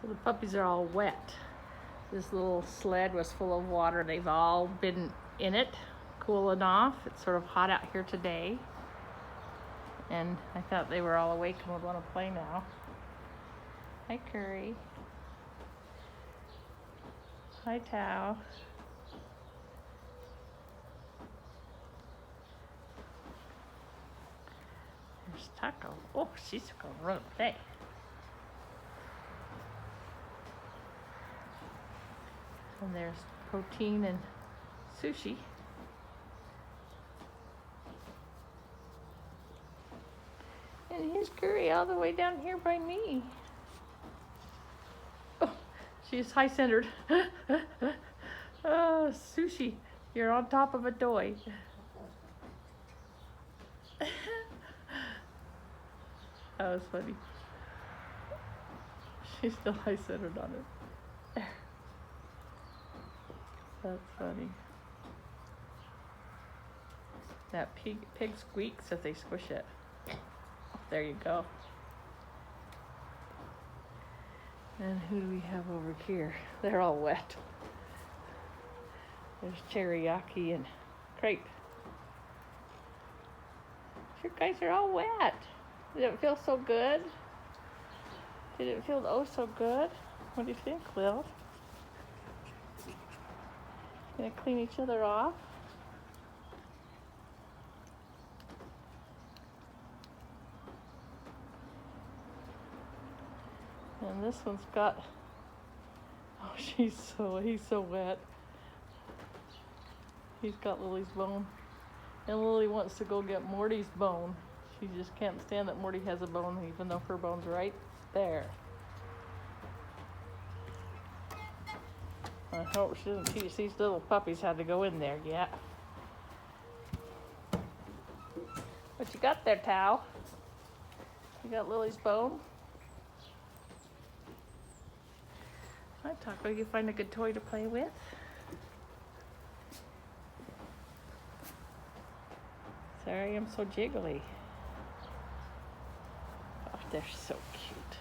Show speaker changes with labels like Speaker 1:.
Speaker 1: So the puppies are all wet. This little sled was full of water. They've all been in it, cooling off. It's sort of hot out here today. And I thought they were all awake and would want to play now. Hi, Curry. Hi, Tao. There's Taco. Oh, she's going to run away. And there's Protein and Sushi. And here's Curry all the way down here by me. Oh, she's high-centered. Oh, Sushi, you're on top of a toy. That was funny. She's still high-centered on it. That's funny. That pig squeaks if they squish it. There you go. And who do we have over here? They're all wet. There's Teriyaki and Crepe. You guys are all wet. Did it feel so good? Did it feel oh so good? What do you think, Lil? Gonna clean each other off? And this one's got, oh, he's so wet. He's got Lily's bone. And Lily wants to go get Morty's bone. She just can't stand that Morty has a bone, even though her bone's right there. I hope she doesn't teach these little puppies how to go in there yet. What you got there, Tao? You got Lily's bone? Hi, Taco. You find a good toy to play with? Sorry, I'm so jiggly. Oh, they're so cute.